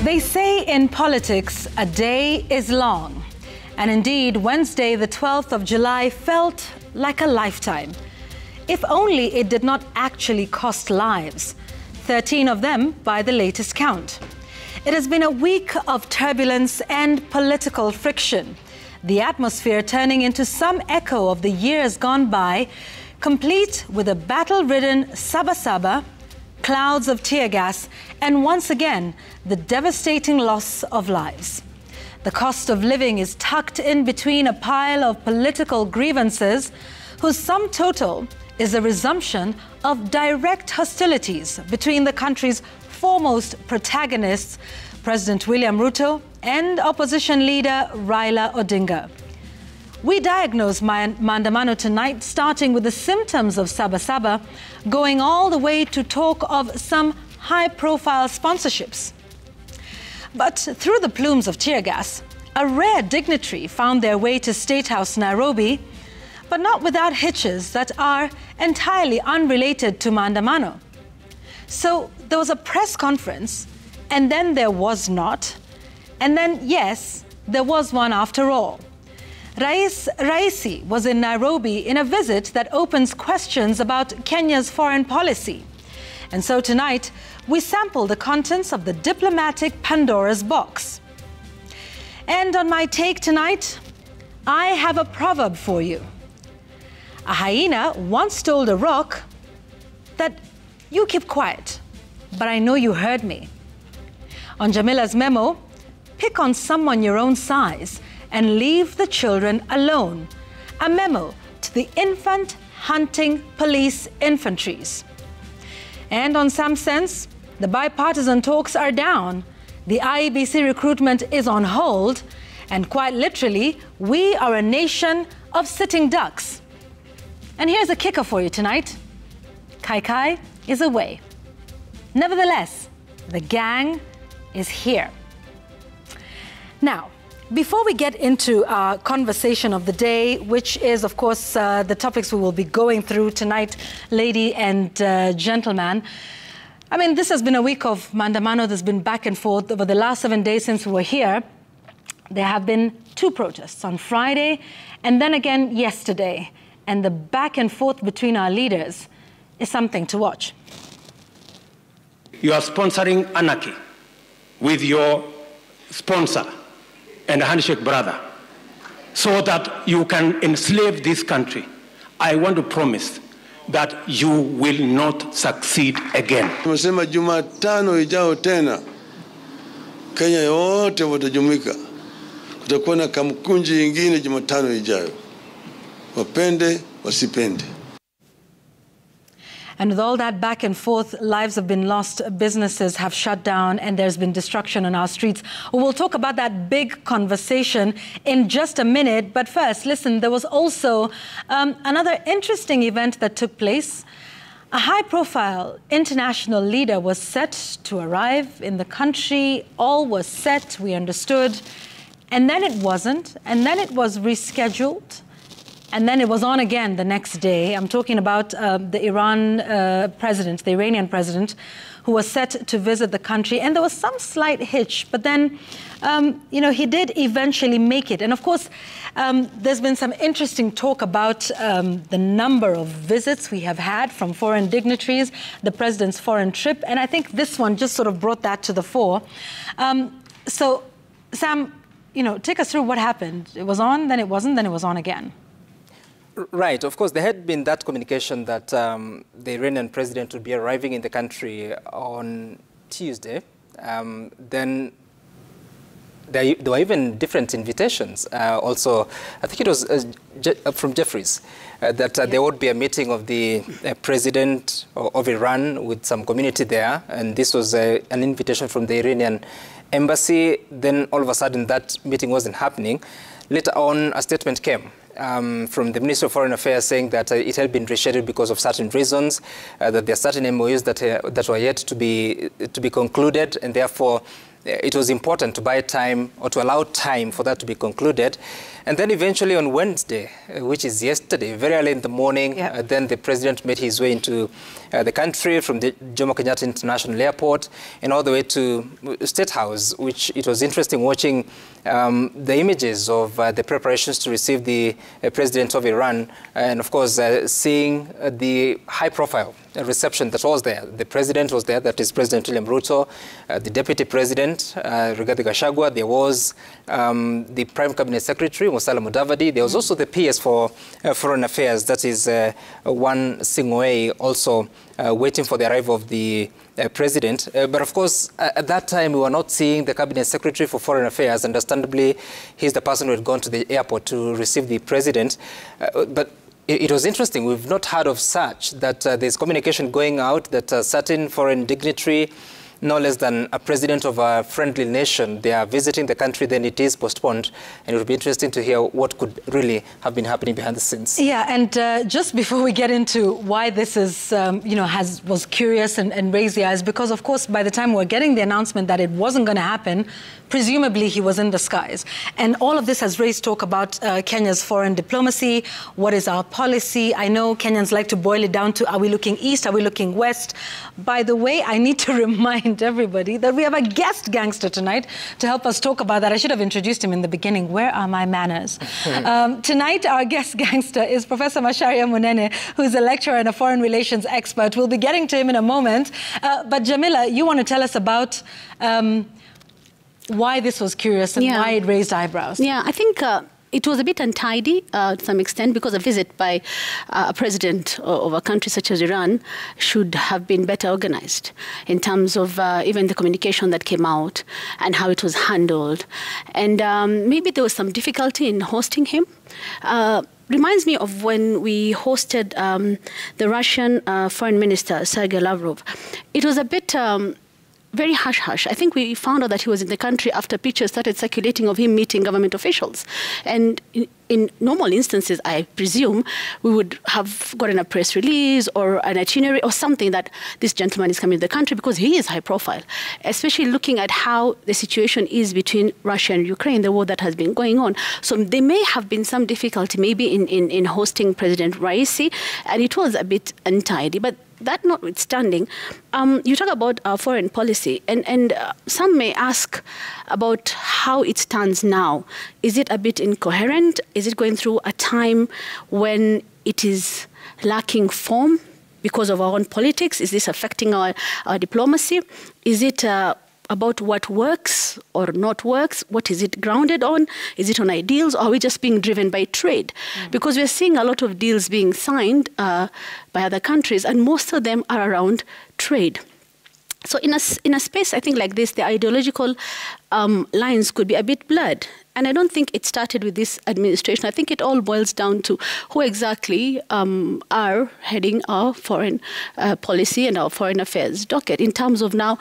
They say in politics, a day is long. And indeed, Wednesday, the 12th of July, felt like a lifetime. If only it did not actually cost lives, 13 of them by the latest count. It has been a week of turbulence and political friction, the atmosphere turning into some echo of the years gone by, complete with a battle-ridden Saba, clouds of tear gas, and once again, the devastating loss of lives. The cost of living is tucked in between a pile of political grievances whose sum total is a resumption of direct hostilities between the country's foremost protagonists, President William Ruto and opposition leader Raila Odinga. We diagnose Maandamano tonight, starting with the symptoms of Saba, going all the way to talk of some high-profile sponsorships. But through the plumes of tear gas, a rare dignitary found their way to State House, Nairobi, but not without hitches that are entirely unrelated to Maandamano. So there was a press conference, and then there was not, and then, yes, there was one after all. Raisi was in Nairobi in a visit that opens questions about Kenya's foreign policy. And so tonight, we sample the contents of the diplomatic Pandora's box. And on my take tonight, I have a proverb for you. A hyena once told a rock that you keep quiet, but I know you heard me. On Jamila's memo, pick on someone your own size and leave the children alone. A memo to the infant hunting police infantries. And on some sense, the bipartisan talks are down. The IEBC recruitment is on hold. And quite literally, we are a nation of sitting ducks. And here's a kicker for you tonight. Kai is away. Nevertheless, the gang is here. Now, before we get into our conversation of the day, which is, of course, the topics we will be going through tonight, lady and gentleman. I mean, this has been a week of Maandamano. There's been back and forth. Over the last 7 days since we were here, there have been 2 protests on Friday and then again yesterday. And the back and forth between our leaders is something to watch. You are sponsoring anarchy with your sponsor and handshake brother, so that you can enslave this country. I want to promise that you will not succeed again. Tumesema Jumatano ijao tena Kenya yote watajumuika. Kutakuwa na kamkunji ingine Jumatano ijayo. Wapende, wasipende. And with all that back and forth, lives have been lost, businesses have shut down, and there's been destruction on our streets. We'll talk about that big conversation in just a minute. But first, listen, there was also another interesting event that took place. A high-profile international leader was set to arrive in the country. All was set, we understood. And then it wasn't. And then it was rescheduled. And then it was on again the next day. I'm talking about the Iranian president, who was set to visit the country. And there was some slight hitch, but then, he did eventually make it. And of course, there's been some interesting talk about the number of visits we have had from foreign dignitaries, the president's foreign trip. And I think this one just sort of brought that to the fore. So, Sam, take us through what happened. It was on, then it wasn't, then it was on again. Right. Of course, there had been that communication that the Iranian president would be arriving in the country on Tuesday. Then there were even different invitations. Also, I think it was from Jeffries, that there would be a meeting of the president of Iran with some community there. And this was an invitation from the Iranian embassy. Then all of a sudden, that meeting wasn't happening. Later on, a statement came from the Ministry of Foreign Affairs saying that it had been rescheduled because of certain reasons, that there are certain MOUs that were yet to be concluded, and therefore it was important to buy time or to allow time for that to be concluded. And then eventually on Wednesday, which is yesterday, very early in the morning, then the president made his way into the country from the Jomo Kenyatta International Airport and all the way to State House, which it was interesting watching the images of the preparations to receive the president of Iran, and of course seeing the high-profile reception that was there. The president was there, that is President William Ruto, the deputy president, Rigathi Gachagua. There was the Prime Cabinet Secretary, Musalia Mudavadi. There was also the PS for Foreign Affairs, that is One Sing'oei, also waiting for the arrival of the president. But of course, at that time, we were not seeing the Cabinet Secretary for Foreign Affairs. Understandably, he's the person who had gone to the airport to receive the president. But it was interesting. We've not heard of such, that there's communication going out that a certain foreign dignitary, no less than a president of a friendly nation, they are visiting the country, then it is postponed. And it would be interesting to hear what could really have been happening behind the scenes. Yeah, and just before we get into why this is, was curious and raised the eyes, because of course, by the time we're getting the announcement that it wasn't going to happen, presumably he was in the skies. And all of this has raised talk about Kenya's foreign diplomacy. What is our policy? I know Kenyans like to boil it down to, are we looking east? Are we looking west? By the way, I need to remind everybody that we have a guest gangster tonight to help us talk about that. I should have introduced him in the beginning. Where are my manners? Tonight, our guest gangster is Professor Macharia Munene, who's a lecturer and a foreign relations expert. We'll be getting to him in a moment. But Jamila, you want to tell us about why this was curious and why it raised eyebrows. Yeah, I think it was a bit untidy to some extent, because a visit by a president of a country such as Iran should have been better organized in terms of even the communication that came out and how it was handled. And maybe there was some difficulty in hosting him. Reminds me of when we hosted the Russian foreign minister, Sergei Lavrov. It was a bit very hush-hush. I think we found out that he was in the country after pictures started circulating of him meeting government officials. And in normal instances, I presume, we would have gotten a press release or an itinerary or something that this gentleman is coming to the country, because he is high profile, especially looking at how the situation is between Russia and Ukraine, the war that has been going on. So there may have been some difficulty maybe in hosting President Raisi, and it was a bit untidy. But that notwithstanding, you talk about our foreign policy, and some may ask about how it stands now. Is it a bit incoherent? Is it going through a time when it is lacking form because of our own politics? Is this affecting our diplomacy? Is it about what works or not works? What is it grounded on? Is it on ideals, or are we just being driven by trade? Because we're seeing a lot of deals being signed by other countries, and most of them are around trade. So in a space, I think, like this, the ideological lines could be a bit blurred. And I don't think it started with this administration. I think it all boils down to who exactly are heading our foreign policy and our foreign affairs docket in terms of now,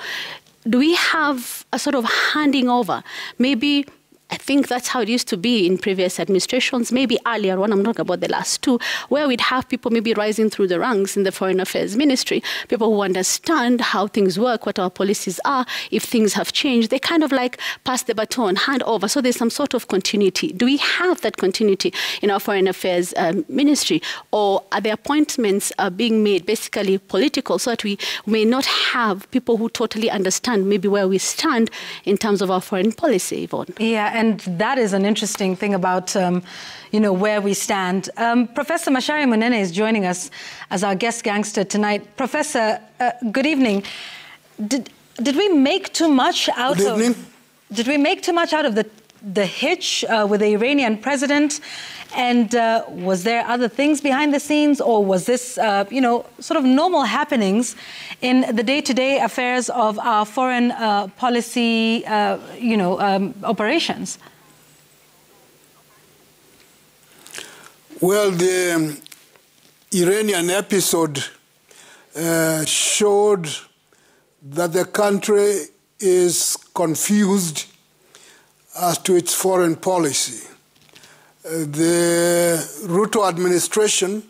do we have a sort of handing over? Maybe, I think that's how it used to be in previous administrations, maybe earlier one, I'm talking about the last two, where we'd have people maybe rising through the ranks in the Foreign Affairs Ministry, people who understand how things work, what our policies are, if things have changed, they kind of like pass the baton, hand over, so there's some sort of continuity. Do we have that continuity in our Foreign Affairs Ministry, or are the appointments being made basically political so that we may not have people who totally understand maybe where we stand in terms of our foreign policy, Yvonne? Yeah, and that is an interesting thing about, where we stand. Professor Macharia Munene is joining us as our guest gangster tonight. Professor, good evening. Did we make too much out of? Good evening. Did we make too much out of the hitch with the Iranian president? And was there other things behind the scenes, or was this, sort of normal happenings in the day-to-day affairs of our foreign policy, operations? Well, the Iranian episode showed that the country is confused as to its foreign policy. The Ruto administration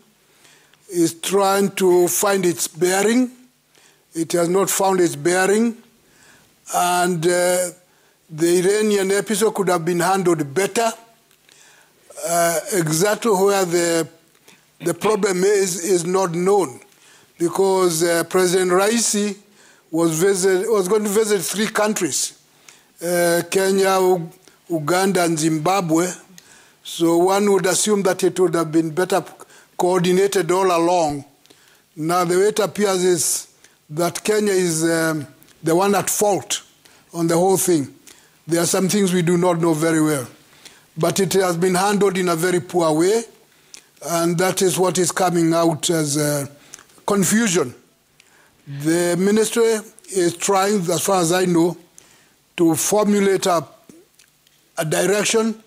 is trying to find its bearing. It has not found its bearing. And the Iranian episode could have been handled better. Exactly where the problem is not known, because President Raisi was going to visit 3 countries, Kenya, Uganda, and Zimbabwe. So one would assume that it would have been better coordinated all along. Now the way it appears is that Kenya is the one at fault on the whole thing. There are some things we do not know very well. But it has been handled in a very poor way, and that is what is coming out as confusion. The ministry is trying, as far as I know, to formulate a direction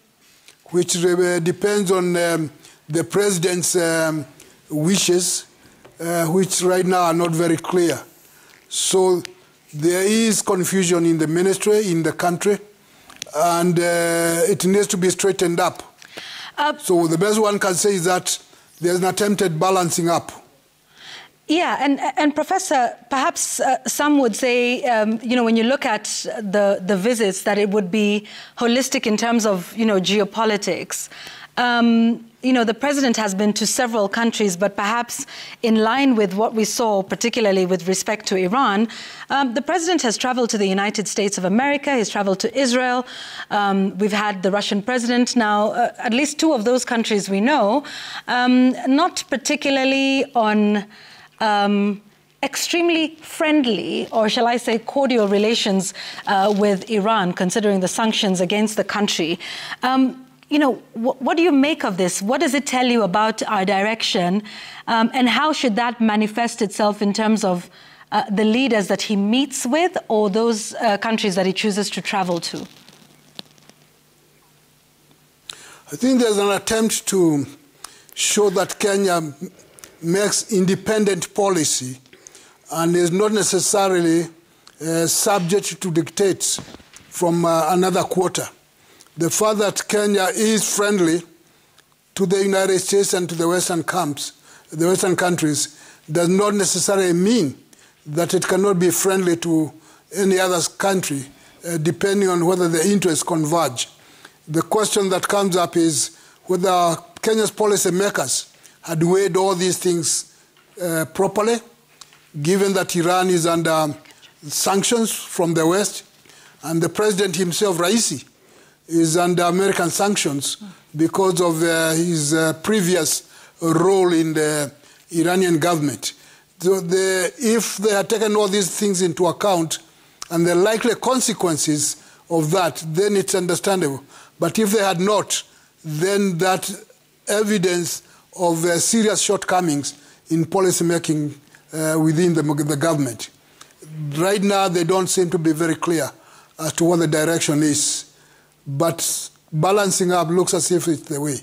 which depends on the president's wishes, which right now are not very clear. So there is confusion in the ministry, in the country, and it needs to be straightened up. So the best one can say is that there's an attempted balancing up. Yeah, and Professor, perhaps some would say, you know, when you look at the visits, that it would be holistic in terms of, you know, geopolitics. You know, the president has been to several countries, but perhaps in line with what we saw, particularly with respect to Iran, the president has traveled to the United States of America, he's traveled to Israel, we've had the Russian president now, at least 2 of those countries we know, not particularly on extremely friendly, or shall I say cordial relations with Iran, considering the sanctions against the country. You know, what do you make of this? What does it tell you about our direction? And how should that manifest itself in terms of the leaders that he meets with, or those countries that he chooses to travel to? I think there's an attempt to show that Kenya makes independent policy and is not necessarily subject to dictates from another quarter. The fact that Kenya is friendly to the United States and to the Western countries, does not necessarily mean that it cannot be friendly to any other country, depending on whether the interests converge. The question that comes up is whether Kenya's policymakers had weighed all these things properly, given that Iran is under sanctions from the West, and the president himself, Raisi, is under American sanctions because of his previous role in the Iranian government. So if they had taken all these things into account and the likely consequences of that, then it's understandable. But if they had not, then that evidence of serious shortcomings in policymaking within the government. Right now, they don't seem to be very clear as to what the direction is. But balancing up looks as if it's the way.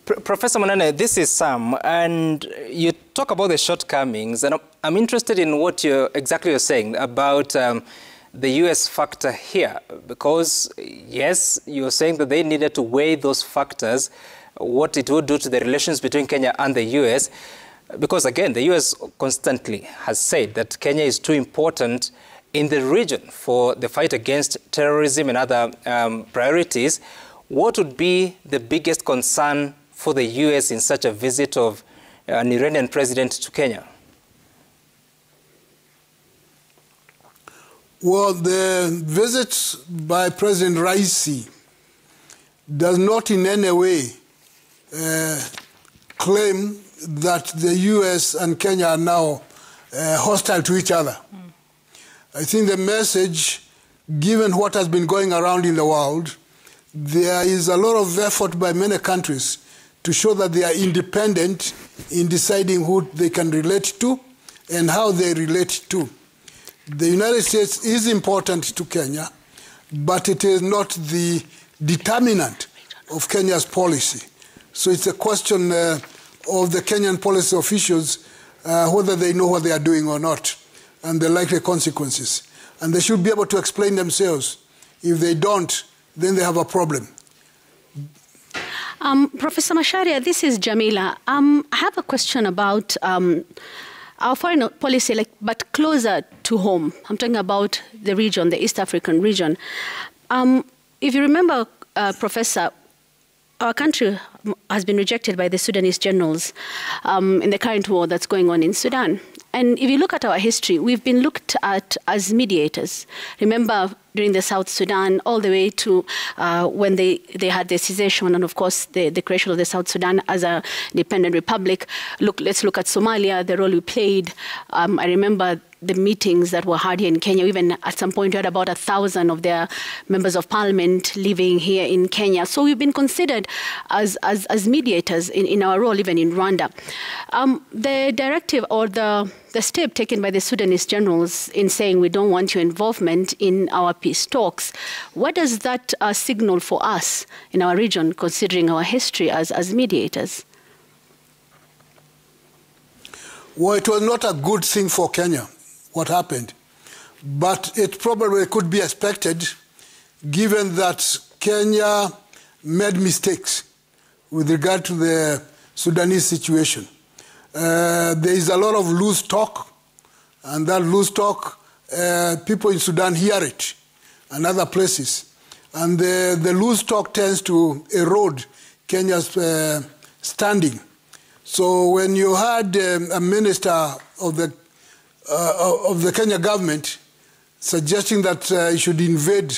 Professor Munene, this is Sam, and you talk about the shortcomings, and I'm interested in what you're saying about the U.S. factor here, because yes, you're saying that they needed to weigh those factors, what it would do to the relations between Kenya and the U.S., because again, the U.S. constantly has said that Kenya is too important in the region for the fight against terrorism and other priorities. What would be the biggest concern for the U.S. in such a visit of an Iranian president to Kenya? Well, the visit by President Raisi does not in any way claim that the U.S. and Kenya are now hostile to each other. I think the message, given what has been going around in the world, there is a lot of effort by many countries to show that they are independent in deciding who they can relate to and how they relate to. The United States is important to Kenya, but it is not the determinant of Kenya's policy. So it's a question of the Kenyan policy officials whether they know what they are doing or not, and the likely consequences. And they should be able to explain themselves. If they don't, then they have a problem. Professor Macharia, this is Jamila. I have a question about our foreign policy, but closer to home. I'm talking about the region, the East African region. If you remember, Professor, our country has been rejected by the Sudanese generals in the current war that's going on in Sudan. And if you look at our history, we've been looked at as mediators. Remember, during the South Sudan, all the way to when they had the secession and, of course, the creation of the South Sudan as an independent republic. Let's look at Somalia, the role we played. I remember the meetings that were had here in Kenya. Even at some point, we had about 1,000 of their members of parliament living here in Kenya. So we've been considered as mediators in our role, even in Rwanda. The directive or the step taken by the Sudanese generals in saying we don't want your involvement in our peace talks, what does that signal for us in our region, considering our history as mediators? Well, it was not a good thing for Kenya, what happened. But it probably could be expected, given that Kenya made mistakes with regard to the Sudanese situation. There is a lot of loose talk, and that loose talk, people in Sudan hear it and other places. And the loose talk tends to erode Kenya's standing. So when you had a minister of the Kenya government suggesting that he should invade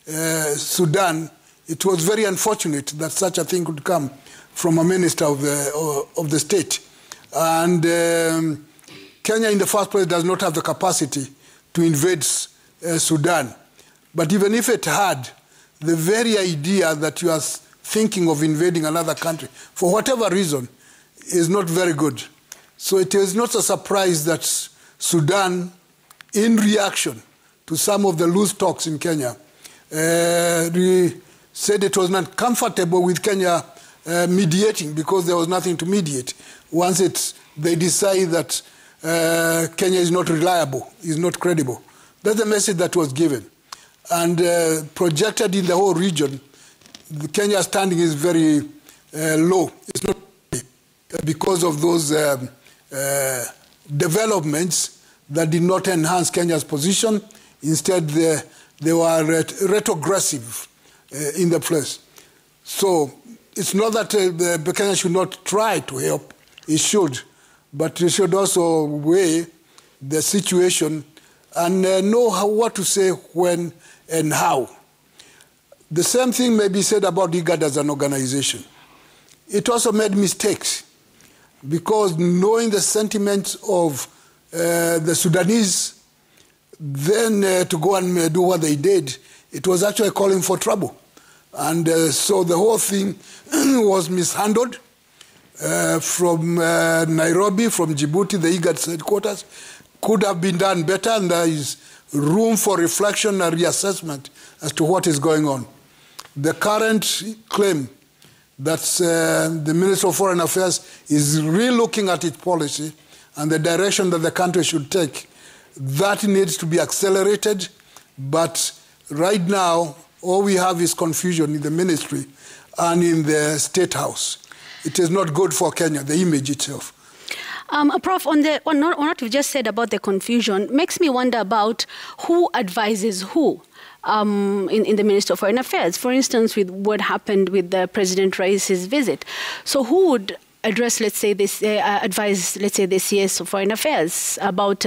Sudan, it was very unfortunate that such a thing could come from a minister of the state. And Kenya, in the first place, does not have the capacity to invade Sudan. But even if it had, the very idea that you are thinking of invading another country, for whatever reason, is not very good. So it is not a surprise that Sudan, in reaction to some of the loose talks in Kenya, said it was not comfortable with Kenya mediating because there was nothing to mediate. Once they decide that Kenya is not reliable, is not credible. That's the message that was given. And projected in the whole region, Kenya's standing is very low. It's not because of those developments that did not enhance Kenya's position. Instead, they were retrogressive in the place. So it's not that Kenya should not try to help. It should. But it should also weigh the situation and know what to say when and how. The same thing may be said about IGAD as an organization. It also made mistakes because knowing the sentiments of the Sudanese, then to go and do what they did, it was actually calling for trouble. And so the whole thing was mishandled from Nairobi, from Djibouti, the IGAD headquarters. Could have been done better, and there is room for reflection and reassessment as to what is going on. The current claim that the Minister of Foreign Affairs is re-looking at its policy and the direction that the country should take, that needs to be accelerated. But right now, all we have is confusion in the ministry and in the State House. It is not good for Kenya, the image itself. Prof, on what you just said about the confusion, makes me wonder about who advises who in the Ministry of Foreign Affairs. For instance, with what happened with the President Rais's visit. So who would address, let's say, advise, let's say, the CS of Foreign Affairs about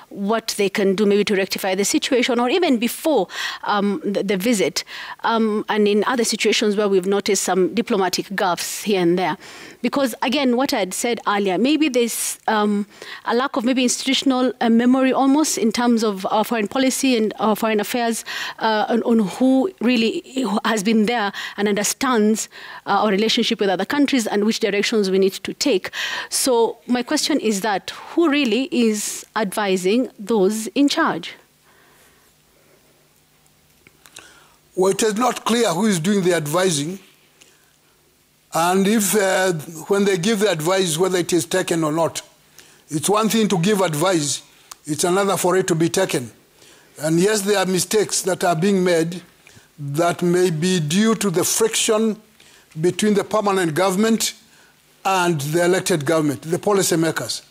what they can do maybe to rectify the situation, or even before the visit, and in other situations where we've noticed some diplomatic gaffes here and there. Because, again, what I had said earlier, maybe there's a lack of maybe institutional memory almost in terms of our foreign policy and our foreign affairs on who really has been there and understands our relationship with other countries and which directions we need to take. So my question is that who really is advising those in charge? Well, it is not clear who is doing the advising, and if when they give the advice, whether it is taken or not. It's one thing to give advice, it's another for it to be taken. And yes, there are mistakes that are being made that may be due to the friction between the permanent government and the elected government, the policymakers.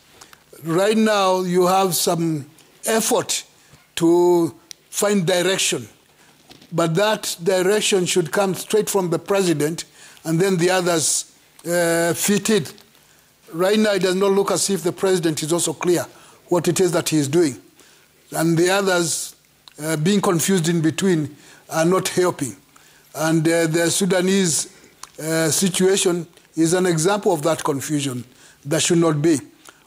right now you have some effort to find direction, but that direction should come straight from the president, and then the others fit in. Right now, it does not look as if the president is also clear what it is that he is doing, and the others being confused in between are not helping. And the Sudanese situation is an example of that confusion that should not be.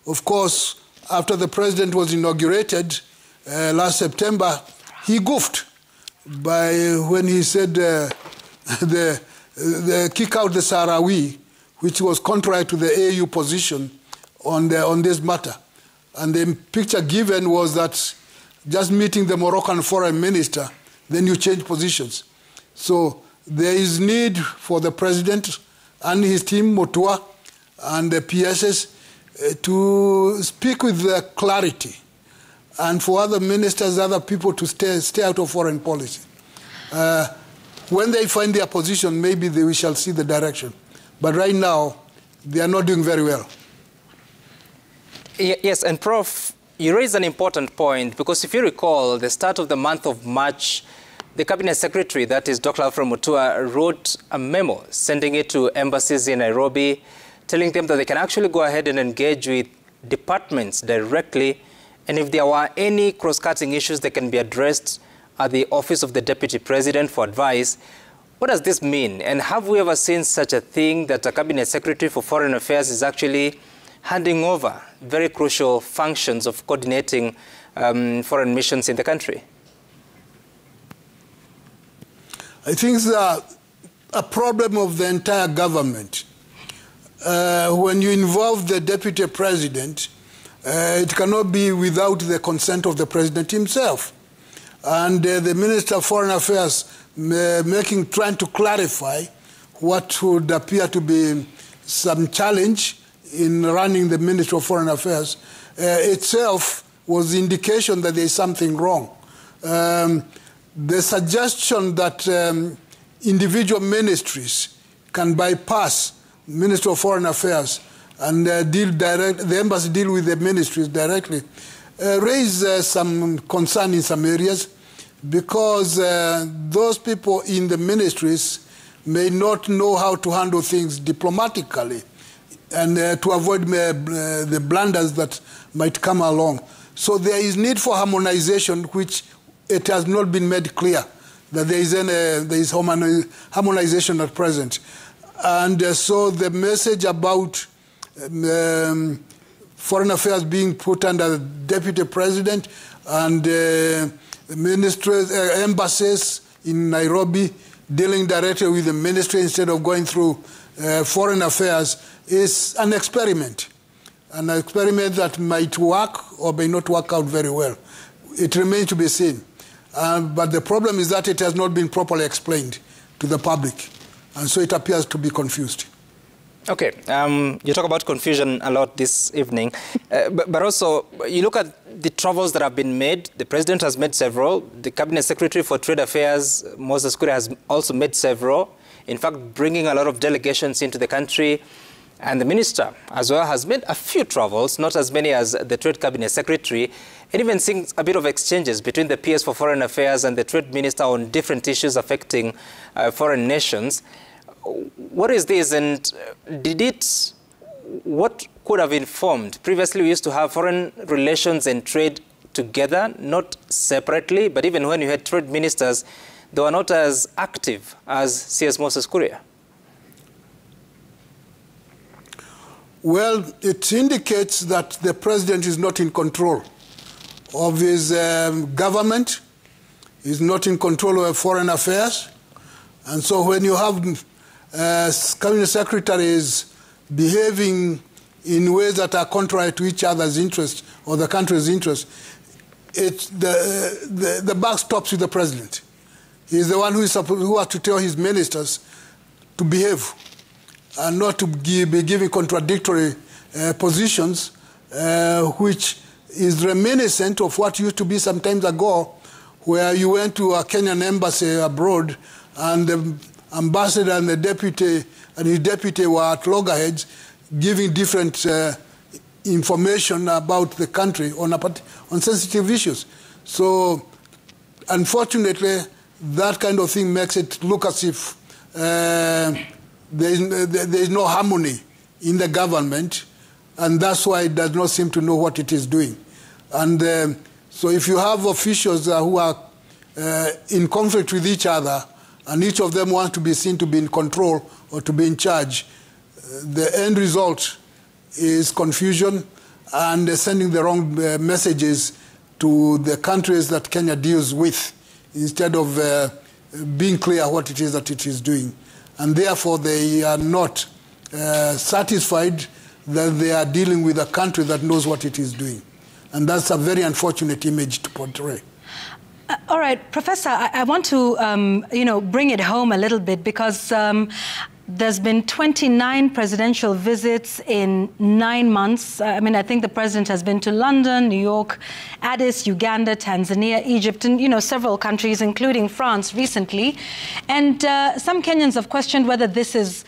Of course, after the president was inaugurated last September, he goofed by when he said the kick out the Sahrawi, which was contrary to the AU position on this matter. And the picture given was that just meeting the Moroccan foreign minister, then you change positions. So there is need for the president and his team, Motua, and the PSS to speak with clarity, and for other ministers, other people to stay out of foreign policy. When they find their position, maybe we shall see the direction. But right now, they are not doing very well. Yes, and Prof, you raised an important point, because if you recall, the start of the month of March, the Cabinet Secretary, that is Dr. Alfred Mutua, wrote a memo, sending it to embassies in Nairobi, telling them that they can actually go ahead and engage with departments directly, and if there were any cross-cutting issues, they can be addressed at the Office of the Deputy President for advice. What does this mean? And have we ever seen such a thing, that a Cabinet Secretary for Foreign Affairs is actually handing over very crucial functions of coordinating foreign missions in the country? I think it's a problem of the entire government. When you involve the deputy president, it cannot be without the consent of the president himself. And the Minister of Foreign Affairs trying to clarify what would appear to be some challenge in running the Ministry of Foreign Affairs itself was the indication that there is something wrong. The suggestion that individual ministries can bypass Ministry of Foreign Affairs and the embassy deal with the ministries directly raised some concern in some areas, because those people in the ministries may not know how to handle things diplomatically and to avoid the blunders that might come along. So there is need for harmonization, which it has not been made clear that there is harmonization at present. And so the message about foreign affairs being put under the deputy president and ministries, embassies in Nairobi dealing directly with the ministry instead of going through foreign affairs is an experiment that might work or may not work out very well. It remains to be seen. But the problem is that it has not been properly explained to the public, and so it appears to be confused. Okay, you talk about confusion a lot this evening, but also you look at the travels that have been made. The president has made several. The Cabinet Secretary for Trade Affairs, Moses Kuria, has also made several, in fact, bringing a lot of delegations into the country. And the minister, as well, has made a few travels, not as many as the Trade Cabinet Secretary, and even seeing a bit of exchanges between the PS for Foreign Affairs and the Trade Minister on different issues affecting foreign nations. What is this, and what could have informed? Previously, we used to have foreign relations and trade together, not separately, but even when you had trade ministers, they were not as active as CS Moses Kuria. Well, it indicates that the president is not in control of his government, is not in control of foreign affairs. And so when you have cabinet secretaries behaving in ways that are contrary to each other's interests or the country's interests, the buck stops with the president. He's the one who has to tell his ministers to behave and not to be giving contradictory positions, which is reminiscent of what used to be some time ago, where you went to a Kenyan embassy abroad and the ambassador and the deputy and his deputy were at loggerheads, giving different information about the country on sensitive issues. So, unfortunately, that kind of thing makes it look as if there is no harmony in the government, and that's why it does not seem to know what it is doing. And so if you have officials who are in conflict with each other, and each of them wants to be seen to be in control or to be in charge, the end result is confusion and sending the wrong messages to the countries that Kenya deals with, instead of being clear what it is that it is doing. And therefore, they are not satisfied that they are dealing with a country that knows what it is doing. And that's a very unfortunate image to portray. All right, Professor, I want to, bring it home a little bit, because there's been 29 presidential visits in 9 months. I think the president has been to London, New York, Addis, Uganda, Tanzania, Egypt, and, several countries, including France recently. And some Kenyans have questioned whether this is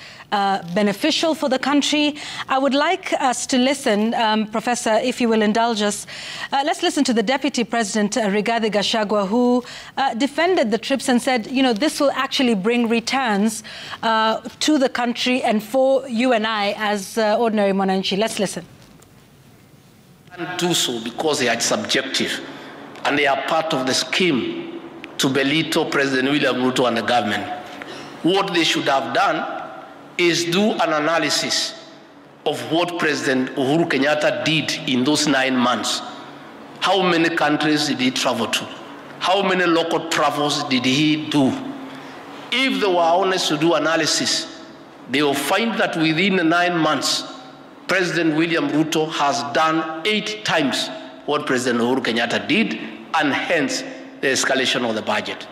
beneficial for the country. I would like us to listen, Professor, if you will indulge us. Let's listen to the Deputy President, Rigathi Gachagua, who defended the trips and said, this will actually bring returns to the country and for you and I as ordinary Mwananchi. Let's listen. And do so because they are subjective and they are part of the scheme to belittle President William Ruto and the government. What they should have done is do an analysis of what President Uhuru Kenyatta did in those 9 months. How many countries did he travel to? How many local travels did he do? If they were honest to do analysis, they will find that within 9 months, President William Ruto has done 8 times what President Uhuru Kenyatta did, and hence the escalation of the budget.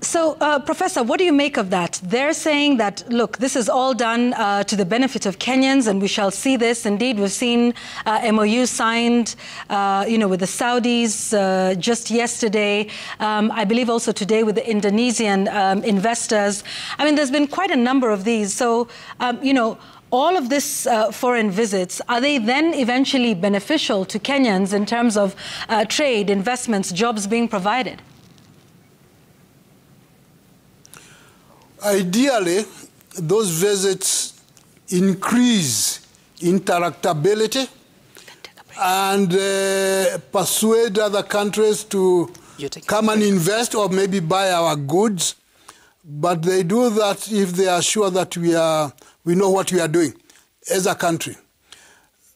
So, Professor, what do you make of that? They're saying that, look, this is all done to the benefit of Kenyans, and we shall see this. Indeed, we've seen MOU signed, with the Saudis just yesterday. I believe also today with the Indonesian investors. There's been quite a number of these. So, all of this foreign visits, are they then eventually beneficial to Kenyans in terms of trade, investments, jobs being provided? Ideally, those visits increase interactability and persuade other countries to come and invest or maybe buy our goods. But they do that if they are sure that we know what we are doing as a country.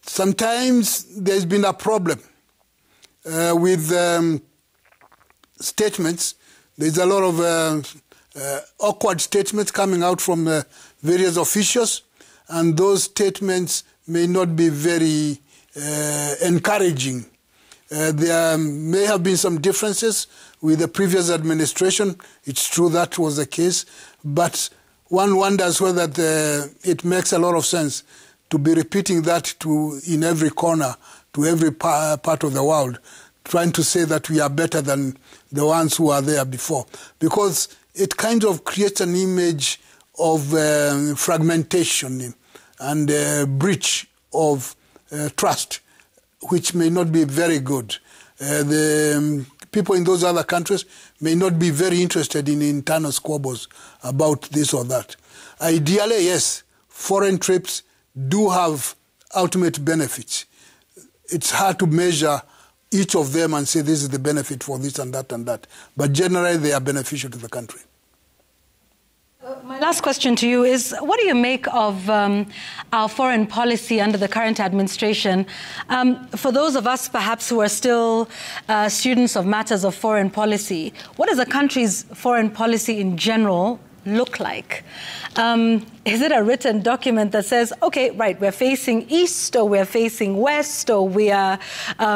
Sometimes there's been a problem with statements. There's a lot of awkward statements coming out from various officials, and those statements may not be very encouraging. There may have been some differences with the previous administration. It's true that was the case, but one wonders whether it makes a lot of sense to be repeating that in every corner, to every part of the world, trying to say that we are better than the ones who are there before. Because it kind of creates an image of fragmentation and breach of trust, which may not be very good. The people in those other countries may not be very interested in internal squabbles about this or that. Ideally, yes, foreign trips do have ultimate benefits. It's hard to measure each of them and say this is the benefit for this and that and that. But generally, they are beneficial to the country. My last question to you is, what do you make of our foreign policy under the current administration? For those of us, perhaps, who are still students of matters of foreign policy, what does a country's foreign policy in general look like? Is it a written document that says, okay, right, we're facing east or we're facing west, or we are,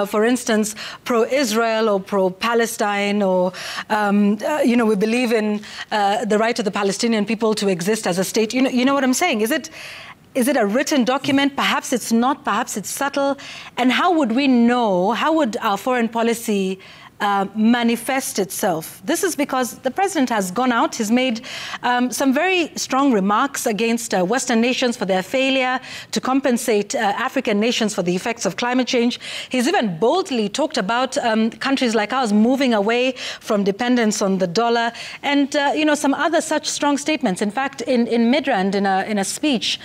for instance, pro-Israel or pro-Palestine, or, we believe in the right of the Palestinian people to exist as a state? You know what I'm saying? Is it a written document? Perhaps it's not, perhaps it's subtle. And how would we know, how would our foreign policy manifest itself? This is because the president has gone out. He's made some very strong remarks against Western nations for their failure to compensate African nations for the effects of climate change. He's even boldly talked about countries like ours moving away from dependence on the dollar and, some other such strong statements. In fact, in Midrand, in a speech,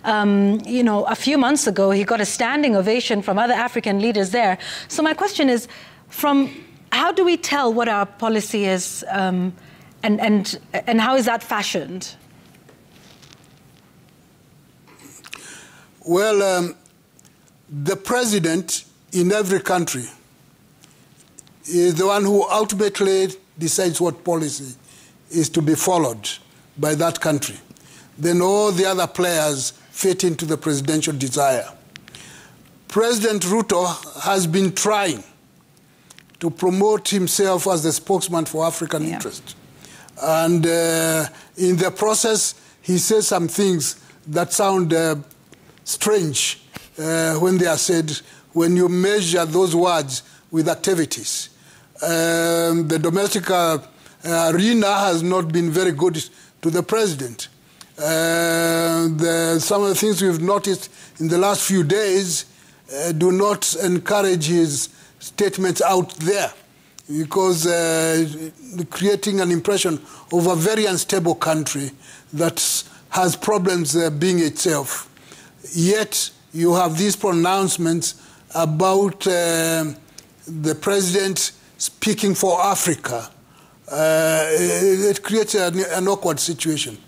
a few months ago, he got a standing ovation from other African leaders there. So my question is, how do we tell what our policy is, and how is that fashioned? Well, the president in every country is the one who ultimately decides what policy is to be followed by that country. Then all the other players fit into the presidential desire. President Ruto has been trying to promote himself as the spokesman for African interest. And in the process, he says some things that sound strange when they are said, when you measure those words with activities. The domestic arena has not been very good to the president. Some of the things we've noticed in the last few days do not encourage his statements out there, because creating an impression of a very unstable country that has problems being itself. Yet you have these pronouncements about the president speaking for Africa. It creates an awkward situation.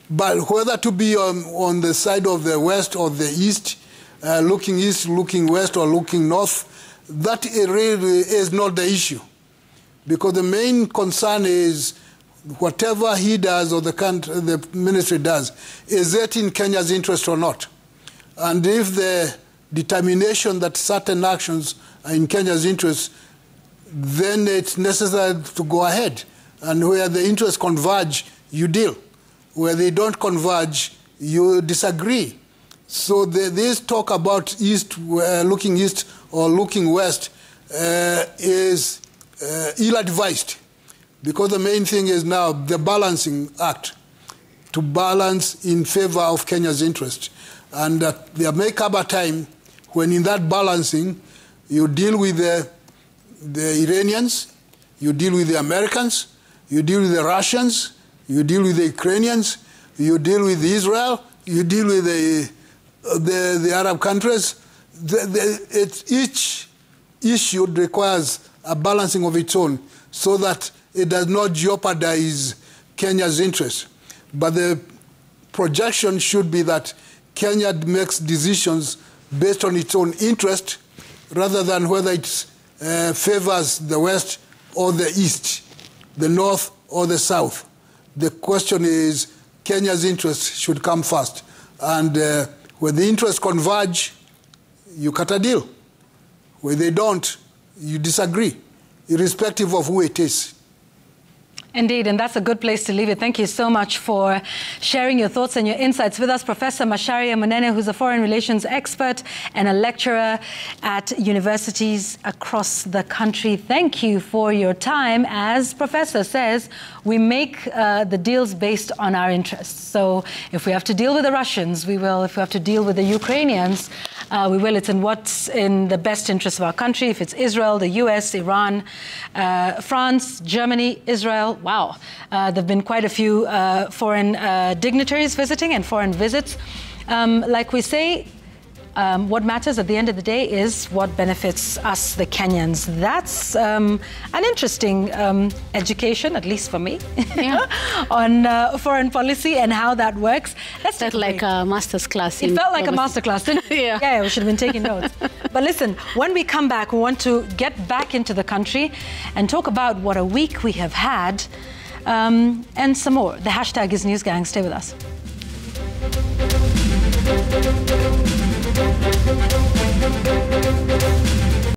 But whether to be on the side of the west or the east, looking west or looking north, that really is not the issue. Because the main concern is whatever he does or the ministry does, is it in Kenya's interest or not? And if the determination that certain actions are in Kenya's interest, then it's necessary to go ahead. And where the interests converge, you deal. Where they don't converge, you disagree. So this talk about looking east or looking west is ill-advised, because the main thing is now the balancing act, to balance in favor of Kenya's interest. And there may come a time when in that balancing, you deal with the Iranians, you deal with the Americans, you deal with the Russians, you deal with the Ukrainians, you deal with Israel, you deal with the Arab countries. Each issue requires a balancing of its own so that it does not jeopardize Kenya's interests. But the projection should be that Kenya makes decisions based on its own interest rather than whether it favors the west or the east, the north or the south. The question is, Kenya's interests should come first. And where the interests converge, you cut a deal. Where they don't, you disagree, irrespective of who it is. Indeed, and that's a good place to leave it. Thank you so much for sharing your thoughts and your insights with us, Professor Macharia Munene, who's a foreign relations expert and a lecturer at universities across the country. Thank you for your time. As Professor says, we make the deals based on our interests. So if we have to deal with the Russians, we will. If we have to deal with the Ukrainians, we will. It's in what's in the best interest of our country. If it's Israel, the US, Iran, France, Germany, Israel. Wow. There have been quite a few foreign dignitaries visiting and foreign visits. Like we say, what matters at the end of the day is what benefits us, the Kenyans. That's an interesting education, at least for me, on foreign policy and how that works. That's like a master's class. It felt like a master class, didn't it? Yeah, we should have been taking notes. But listen, when we come back, we want to get back into the country and talk about what a week we have had and some more. The hashtag is NewsGang. Stay with us.